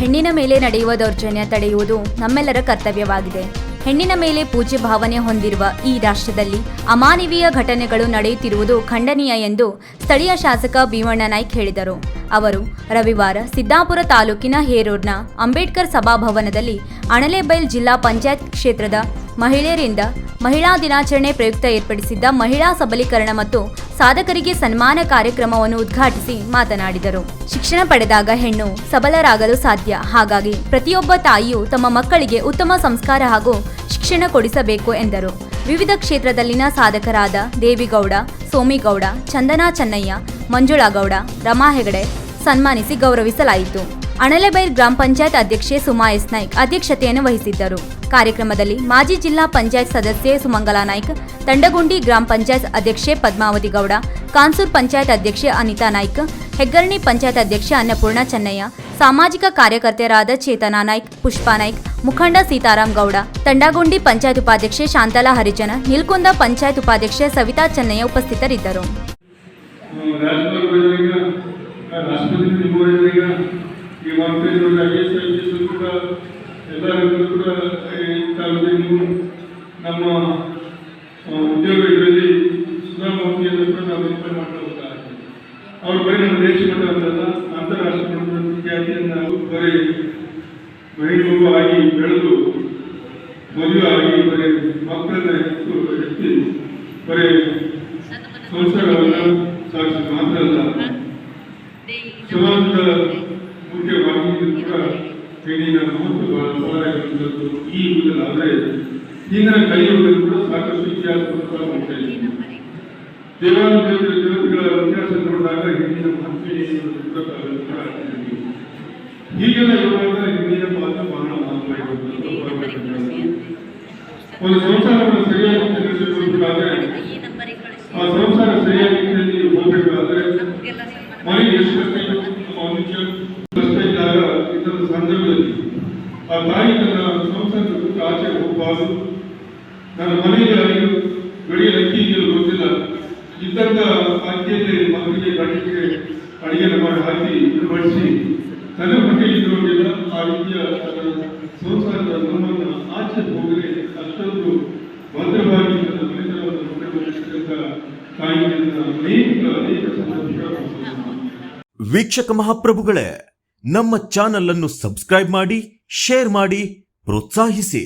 ಹೆಣ್ಣಿನ ಮೇಲೆ ನಡೆಯುವ ದೌರ್ಜನ್ಯ ತಡೆಯುವುದು ನಮ್ಮೆಲ್ಲರ ಕರ್ತವ್ಯವಾಗಿದೆ. ಹೆಣ್ಣಿನ ಮೇಲೆ ಪೂಜ್ಯ ಭಾವನೆ ಹೊಂದಿರುವ ಈ ರಾಷ್ಟ್ರದಲ್ಲಿ ಅಮಾನವೀಯ ಘಟನೆಗಳು ನಡೆಯುತ್ತಿರುವುದು ಖಂಡನೀಯ ಎಂದು ಸ್ಥಳೀಯ ಶಾಸಕ ಭೀಮಣ್ಣ ನಾಯ್ಕ್ ಹೇಳಿದರು. ಅವರು ರವಿವಾರ ಸಿದ್ದಾಪುರ ತಾಲೂಕಿನ ಹೇರೂರಿನ ಅಂಬೇಡ್ಕರ್ ಸಭಾಭವನದಲ್ಲಿ ಅಣಲೆಬೈಲ್ ಜಿಲ್ಲಾ ಪಂಚಾಯತ್ ಕ್ಷೇತ್ರದ ಮಹಿಳೆಯರಿಂದ ಮಹಿಳಾ ದಿನಾಚರಣೆ ಪ್ರಯುಕ್ತ ಏರ್ಪಡಿಸಿದ್ದ ಮಹಿಳಾ ಸಬಲೀಕರಣ ಮತ್ತು ಸಾಧಕರಿಗೆ ಸನ್ಮಾನ ಕಾರ್ಯಕ್ರಮವನ್ನು ಉದ್ಘಾಟಿಸಿ ಮಾತನಾಡಿದರು. ಶಿಕ್ಷಣ ಪಡೆದಾಗ ಹೆಣ್ಣು ಸಬಲರಾಗಲು ಸಾಧ್ಯ. ಹಾಗಾಗಿ ಪ್ರತಿಯೊಬ್ಬ ತಾಯಿಯೂ ತಮ್ಮ ಮಕ್ಕಳಿಗೆ ಉತ್ತಮ ಸಂಸ್ಕಾರ ಹಾಗೂ ಶಿಕ್ಷಣ ಕೊಡಿಸಬೇಕು ಎಂದರು. ವಿವಿಧ ಕ್ಷೇತ್ರದಲ್ಲಿನ ಸಾಧಕರಾದ ದೇವಿಗೌಡ, ಸೋಮಿಗೌಡ, ಚಂದನಾ ಚೆನ್ನಯ್ಯ, ಮಂಜುಳಾ ಗೌಡ, ರಮಾ ಹೆಗಡೆ ಸನ್ಮಾನಿಸಿ ಗೌರವಿಸಲಾಯಿತು. ಅಣಲೆಬೈಲ್ ಗ್ರಾಮ ಪಂಚಾಯತ್ ಅಧ್ಯಕ್ಷೆ ಸುಮಾ ಎಸ್ ನಾಯ್ಕ್ ಅಧ್ಯಕ್ಷತೆಯನ್ನು ವಹಿಸಿದ್ದರು. ಕಾರ್ಯಕ್ರಮದಲ್ಲಿ ಮಾಜಿ ಜಿಲ್ಲಾ ಪಂಚಾಯತ್ ಸದಸ್ಯೆ ಸುಮಂಗಲಾ ನಾಯ್ಕ್, ತಂಡಗುಂಡಿ ಗ್ರಾಮ ಪಂಚಾಯತ್ ಅಧ್ಯಕ್ಷೆ ಪದ್ಮಾವತಿ ಗೌಡ, ಕಾನ್ಸೂರ್ ಪಂಚಾಯತ್ ಅಧ್ಯಕ್ಷೆ ಅನಿತಾ ನಾಯ್ಕ್, ಹೆಗ್ಗರ್ಣಿ ಪಂಚಾಯತ್ ಅಧ್ಯಕ್ಷೆ ಅನ್ನಪೂರ್ಣ ಚೆನ್ನಯ್ಯ, ಸಾಮಾಜಿಕ ಕಾರ್ಯಕರ್ತೆಯರಾದ ಚೇತನಾ ನಾಯ್ಕ್, ಪುಷ್ಪಾ ನಾಯ್ಕ್, ಮುಖಂಡ ಸೀತಾರಾಮ್ ಗೌಡ, ತಂಡಗುಂಡಿ ಪಂಚಾಯತ್ ಉಪಾಧ್ಯಕ್ಷೆ ಶಾಂತಲಾ ಹರಿಜನ, ನಿಲ್ಕುಂದ ಪಂಚಾಯತ್ ಉಪಾಧ್ಯಕ್ಷೆ ಸವಿತಾ ಚೆನ್ನಯ್ಯ ಉಪಸ್ಥಿತರಿದ್ದರು. ಎಲ್ಲರಿಗೂ ಕೂಡ ಈ ಕಾಲದಲ್ಲಿ ನಮ್ಮ ಉದ್ಯೋಗ ಇದರಲ್ಲಿ ಸುಧಾಮೂರ್ತಿಯನ್ನು ಕೂಡ ನಾವು ರಿಫರ್ ಮಾಡ್ತಾ ಹೋಗ್ತಾ ಇದ್ದೀವಿ. ಅವ್ರ ಬರೀ ನಮ್ಮ ದೇಶ ಮಟ್ಟವಲ್ಲ, ಅಂತಾರಾಷ್ಟ್ರೀಯ ಮಟ್ಟದ ಖ್ಯಾತಿಯನ್ನು ಬರೀ ಮಹಿಳೆಗೂ ಆಗಿ ಬೆಳೆದು ಮದುವೆ ಆಗಿ ಬರೀ ಮಕ್ಕಳನ್ನ ಎತ್ತಿ ಬರೀ ಸಂಸಾರವನ್ನು ಸಾಗಿಸಿ ಮಾತ್ರ ಅಲ್ಲ, ಸಮಾಜದ ಮುಖ್ಯವಾಗಿ ಕೂಡ ಹೆಣ್ಣಿನ ಮಹತ್ವ ಬಹಳ ಸವಾಲಾಗಿರುವಂಥದ್ದು ಈ ಯುಗದಲ್ಲಿ. ಆದರೆ ಹಿಂದಿನ ಕಲಿಯುಗದಲ್ಲಿ ಕೂಡ ಸಾಕಷ್ಟು ಇತಿಹಾಸವನ್ನು ನೋಡ್ತಾ ಇದ್ದೀವಿ. ದೇವತೆಗಳ ಇತಿಹಾಸ ನೋಡಿದಾಗ ಹೆಣ್ಣಿನ ಮಹತ್ವ ಹೀಗೆಲ್ಲ ಇರುವಾಗ ಹೆಣ್ಣಿನ ಪಾತ್ರ ಬಹಳ ಮಹತ್ವ ಇರುವಂಥದ್ದು. ಒಂದು ಸಂಸಾರವನ್ನು ಸರಿಯಾಗಿ ನಡೆಸಬೇಕಾದ್ರೆ, ಆ ಸಂಸಾರ ಸರಿಯಾಗಿ ಹೋಗಬೇಕಾದ್ರೆ ಮನೆಗೆ ಎಷ್ಟು ಕಷ್ಟ ಇದ್ದಾಗ ಇದರ ಸಂದರ್ಭದಲ್ಲಿ ಆ ತಾಯಿ ತನ್ನ ಸಂಸಾರದ ಬಿಟ್ಟು ಆಚೆ ಹೋಗಬಾರದು. ನನ್ನ ಮನೆಯಲ್ಲಿ ಬೆಳೆಯ ಅಕ್ಕಿ ಗೊತ್ತಿಲ್ಲ ಇದ್ದಂತ ಅಕ್ಕಿಯಲ್ಲಿ ಮಕ್ಕಳಿಗೆ ಗಂಟಿಗೆ ಅಡಿಗೆನ ಮಾಡಿ ಹಾಕಿ ಬಡಿಸಿ ತನ್ನ ಮನೆಯಲ್ಲಿ ಇರೋದಿಲ್ಲ. ಆ ರೀತಿಯ ಸಂಸಾರದ ನಮ್ಮನ್ನು ಆಚೆ ಹೋಗದೆ ಅಷ್ಟೊಂದು ಭದ್ರವಾಗಿ ತನ್ನ ಮನೆತನವನ್ನು ನೋಡಿಕೊಂಡಿರ್ತಕ್ಕಂಥ ತಾಯಿಯಿಂದ ಅನೇಕ ಸಂದರ್ಭ. ವೀಕ್ಷಕ ಮಹಾಪ್ರಭುಗಳೇ, ನಮ್ಮ ಚಾನಲ್ ಅನ್ನು ಸಬ್ಸ್ಕ್ರೈಬ್ ಮಾಡಿ, ಶೇರ್ ಮಾಡಿ, ಪ್ರೋತ್ಸಾಹಿಸಿ.